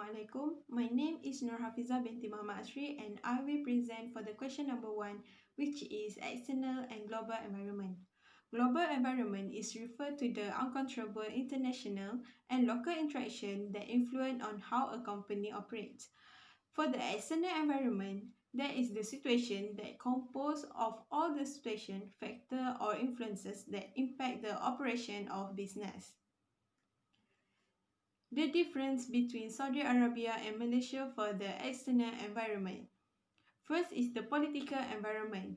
Assalamualaikum. My name is Nur Hafiza binti Muhammad Asri and I will present for the question number 1, which is external and global environment. Global environment is referred to the uncontrollable international and local interaction that influence on how a company operates. For the external environment, that is the situation that composed of all the situation, factor or influences that impact the operation of business. The difference between Saudi Arabia and Malaysia for the external environment. First is the political environment.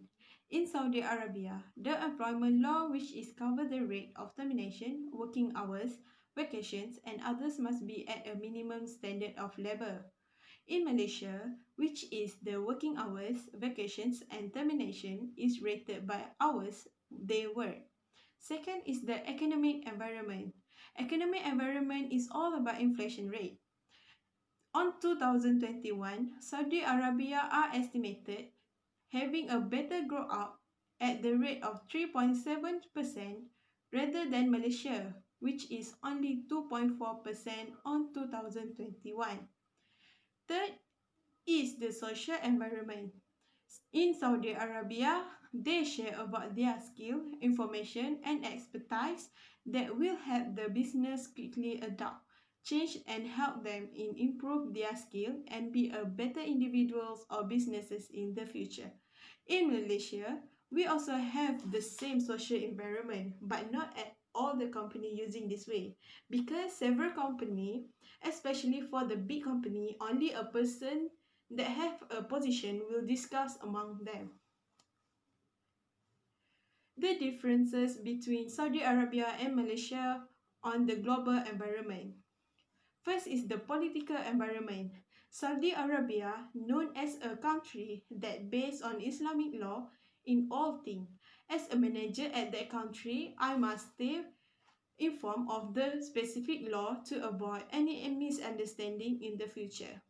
In Saudi Arabia, the employment law which is cover the rate of termination, working hours, vacations and others must be at a minimum standard of labor. In Malaysia, which is the working hours, vacations and termination is rated by hours they work. Second is the economic environment. Economic environment is all about inflation rate. On 2021, Saudi Arabia are estimated having a better growth up at the rate of 3.7% rather than Malaysia, which is only 2.4% on 2021. Third is the social environment. In Saudi Arabia, they share about their skill, information, and expertise that will help the business quickly adopt, change, and help them in improve their skill and be a better individuals or businesses in the future. In Malaysia, we also have the same social environment, but not at all the company using this way because several company, especially for the big company, only a person that have a position will discuss among them. The differences between Saudi Arabia and Malaysia on the global environment. First is the political environment. Saudi Arabia, known as a country that based on Islamic law in all things. As a manager at that country, I must stay informed of the specific law to avoid any misunderstanding in the future.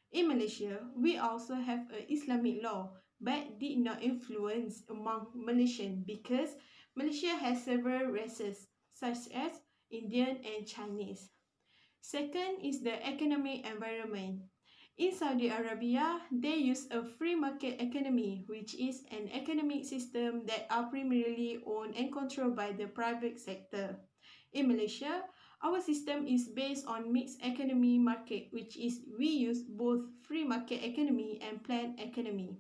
In Malaysia, we also have a Islamic law but did not influence among Malaysian because Malaysia has several races such as Indian and Chinese. Second is the economic environment. In Saudi Arabia, they use a free market economy, which is an economic system that are primarily owned and controlled by the private sector. In Malaysia, our system is based on mixed economy market, which is we use both free market economy and planned economy.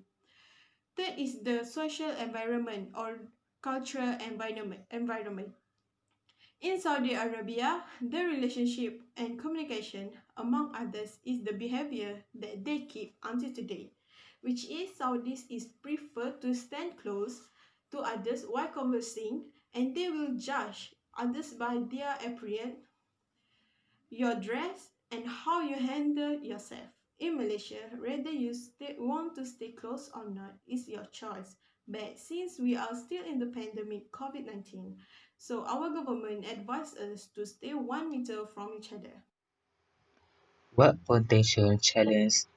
Third is the social environment or cultural environment. In Saudi Arabia, the relationship and communication, among others, is the behavior that they keep until today, which is Saudis is prefer to stand close to others while conversing, and they will judge others by their appearance, your dress, and how you handle yourself. In Malaysia, whether you want to stay close or not is your choice. But since we are still in the pandemic COVID-19, so our government advised us to stay 1 meter from each other. What potential challenge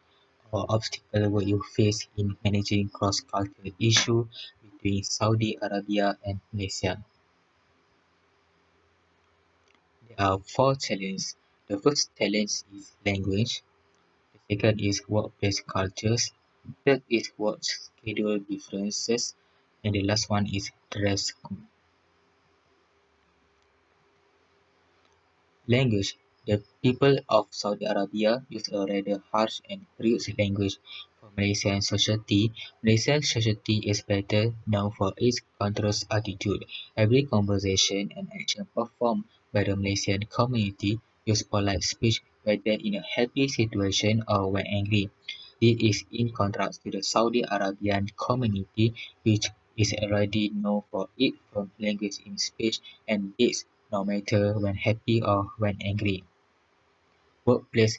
or obstacle will you face in managing cross-cultural issues between Saudi Arabia and Malaysia? There are four challenges. The first challenge is language. The second is workplace cultures. Third is work schedule differences. And the last one is dress code. Language: the people of Saudi Arabia use a rather harsh and rude language for Malaysian society. Malaysian society is better known for its contrast attitude. Every conversation and action performed by the Malaysian community use polite speech whether in a happy situation or when angry. This is in contrast to the Saudi Arabian community, which is already known for its firm language in speech and deeds no matter when happy or when angry. Workplace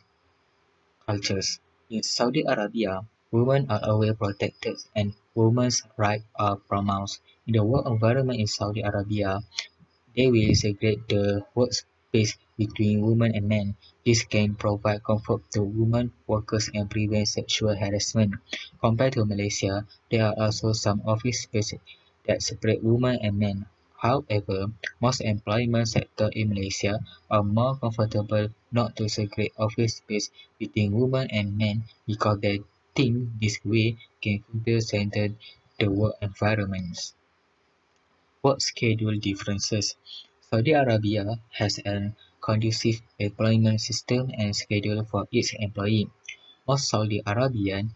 cultures. In Saudi Arabia, women are always protected and women's rights are pronounced. In the work environment in Saudi Arabia, they will segregate the workspace between women and men. This can provide comfort to women workers and prevent sexual harassment. Compared to Malaysia, there are also some office spaces that separate women and men. However, most employment sectors in Malaysia are more comfortable not to segregate office space between women and men because they think this way can further strengthen the work environments. Work schedule differences. Saudi Arabia has a conducive employment system and schedule for its employee. Most Saudi Arabian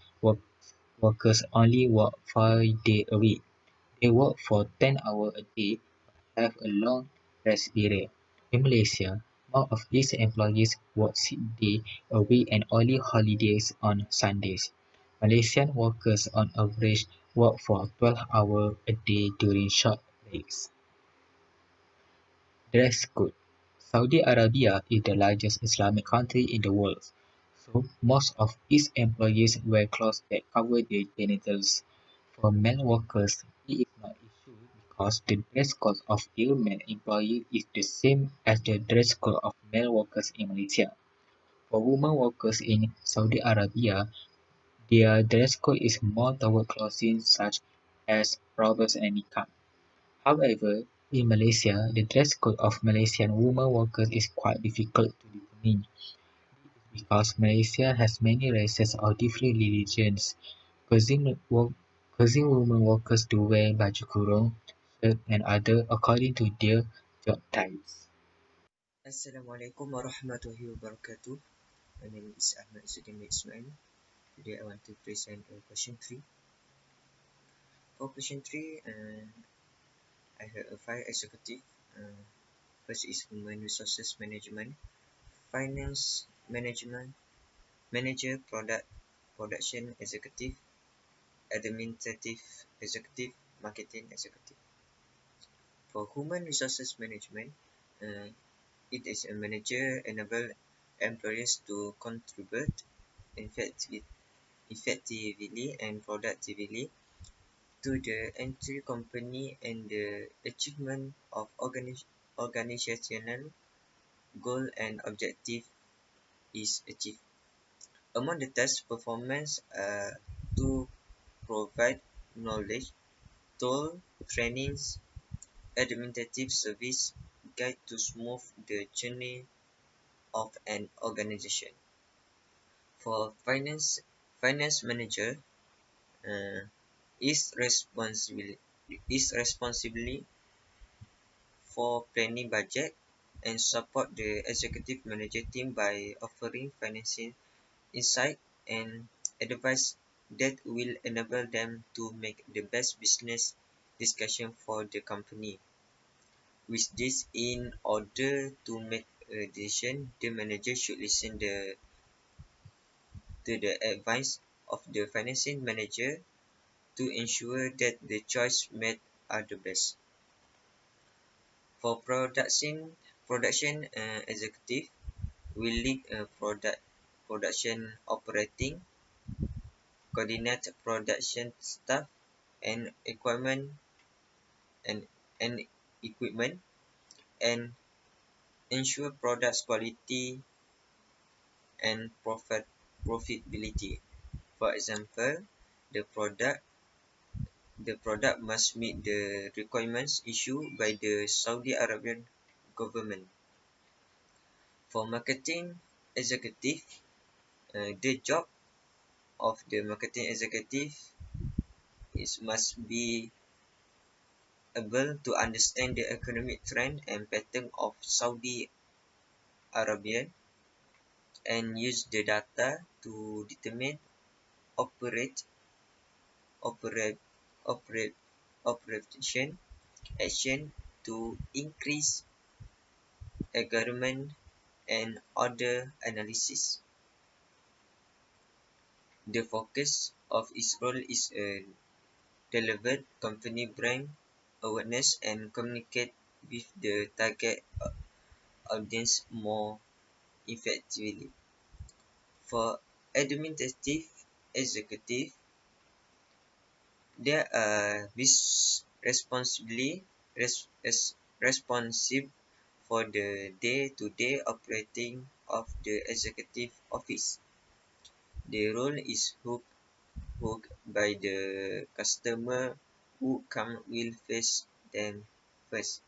workers only work 5 days a week. They work for 10 hours a day but have a long rest period. In Malaysia, most of its employees work 6 days a week and only holidays on Sundays. Malaysian workers on average work for 12 hours a day during short breaks. Dress code. Saudi Arabia is the largest Islamic country in the world, so most of its employees wear clothes that cover their genitals. For male workers, it is not issue because the dress code of a male employee is the same as the dress code of male workers in Malaysia. For women workers in Saudi Arabia, their dress code is more toward clothing such as robes and niqab. However, in Malaysia, the dress code of Malaysian women workers is quite difficult to determine because Malaysia has many races or different religions, causing women workers to wear baju kurung, shirt, and other according to their job types. Assalamualaikum warahmatullahi wabarakatuh. My name is Ahmad Sudim Ismail. Today I want to present question 3. For question 3, I have a 5 executive. First is human resources management, finance management, manager, production executive, administrative executive, marketing executive. For human resources management, uh, it is a manager enable employees to contribute effectively and productively to the entire company and the achievement of organizational goal and objective is achieved. Among the tasks performance to provide knowledge, tool, trainings, administrative service, guide to smooth the journey of an organization. For finance manager, uh, is responsible is responsibly for planning budget and support the executive manager team by offering financing insight and advice that will enable them to make the best business discussion for the company. With this, in order to make a decision, the manager should listen to the advice of the financing manager to ensure that the choice made are the best. For production executive will lead a production operating, coordinate production staff and and, and equipment, and ensure products quality and profitability. For example, the product the product must meet the requirements issued by the Saudi Arabian government. For marketing executive, the job of the marketing executive is must be able to understand the economic trend and pattern of Saudi Arabia and use the data to determine operate operate operate operation action to increase engagement and order analysis. The focus of its role is a deliver company brand awareness and communicate with the target audience more effectively. For administrative executive, they are responsive for the day-to-day operating of the executive office. The role is hooked by the customer who come will face them first.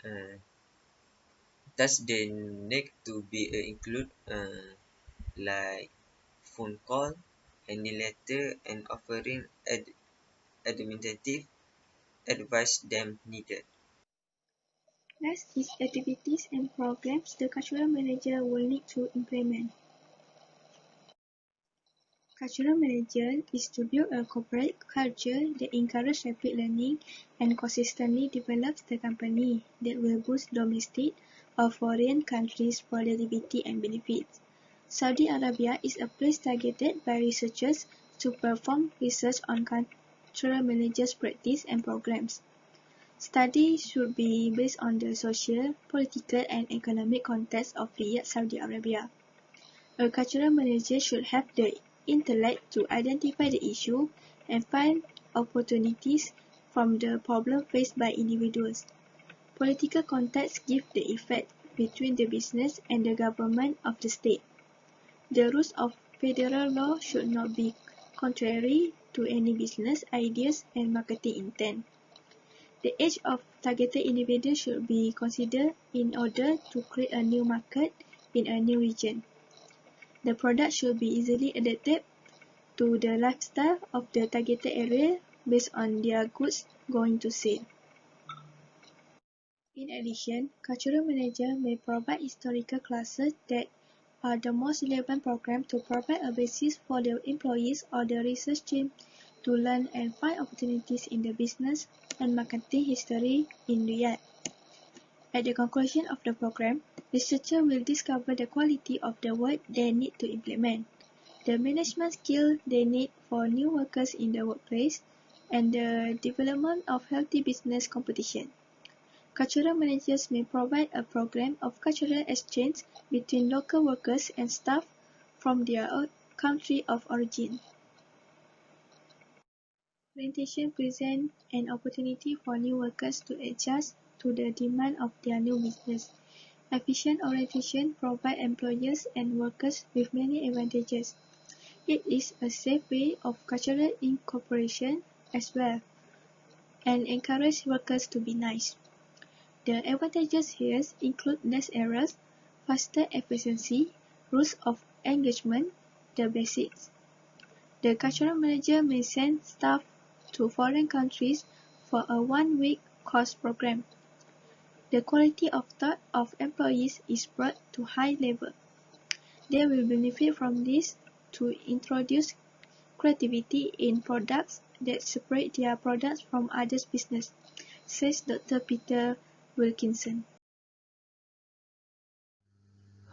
Uh, Thus, they need to be include like phone call, any letter, and offering administrative advice them needed. Next is activities and programs the cultural manager will need to implement. Cultural manager is to build a corporate culture that encourages rapid learning and consistently develops the company that will boost domestic or foreign countries' productivity and benefits. Saudi Arabia is a place targeted by researchers to perform research on cultural managers' practice and programs. Studies should be based on the social, political, and economic context of Riyadh, Saudi Arabia. A cultural manager should have the intellect to identify the issue and find opportunities from the problem faced by individuals. Political context give the effect between the business and the government of the state. The rules of federal law should not be contrary to any business ideas and marketing intent. The age of targeted individuals should be considered in order to create a new market in a new region. The product should be easily adapted to the lifestyle of the targeted area based on their goods going to sale. In addition, cultural managers may provide historical classes that are the most relevant program to provide a basis for the employees or the research team to learn and find opportunities in the business and marketing history in Riyadh. At the conclusion of the program, researchers will discover the quality of the work they need to implement, the management skills they need for new workers in the workplace, and the development of healthy business competition. Cultural managers may provide a program of cultural exchange between local workers and staff from their country of origin. Orientation presents an opportunity for new workers to adjust to the demand of their new business. Efficient orientation provides employers and workers with many advantages. It is a safe way of cultural incorporation as well, and encourages workers to be nice. The advantages here include less errors, faster efficiency, rules of engagement, the basics. The cultural manager may send staff to foreign countries for a one-week course program. The quality of thought of employees is brought to high level. They will benefit from this to introduce creativity in products that separate their products from others' business, says Dr. Peter Wilkinson.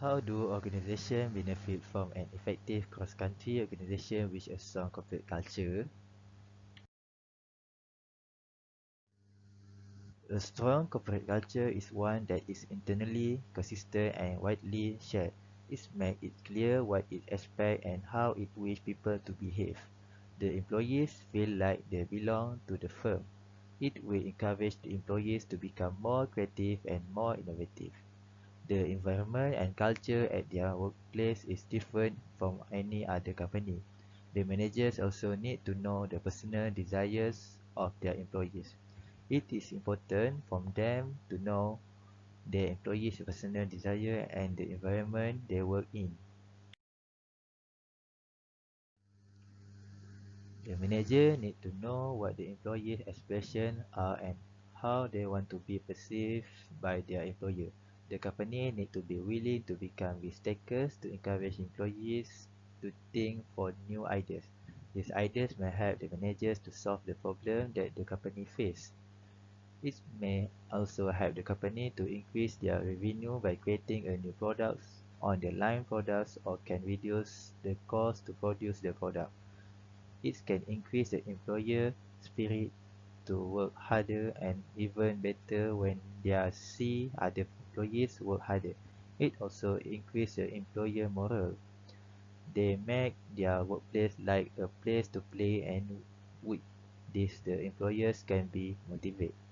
How do organizations benefit from an effective cross-country organization with a strong corporate culture? A strong corporate culture is one that is internally consistent and widely shared. It makes it clear what it expects and how it wishes people to behave. The employees feel like they belong to the firm. It will encourage the employees to become more creative and more innovative. The environment and culture at their workplace is different from any other company. The managers also need to know the personal desires of their employees. It is important for them to know their employees' personal desire and the environment they work in. The manager need to know what the employees' aspirations are and how they want to be perceived by their employer. The company need to be willing to become risk takers to encourage employees to think for new ideas. These ideas may help the managers to solve the problem that the company faces. It may also help the company to increase their revenue by creating a new products on the line products or can reduce the cost to produce the product. It can increase the employer spirit to work harder and even better when they see other employees work harder. It also increases the employer morale. They make their workplace like a place to play and with this the employers can be motivated.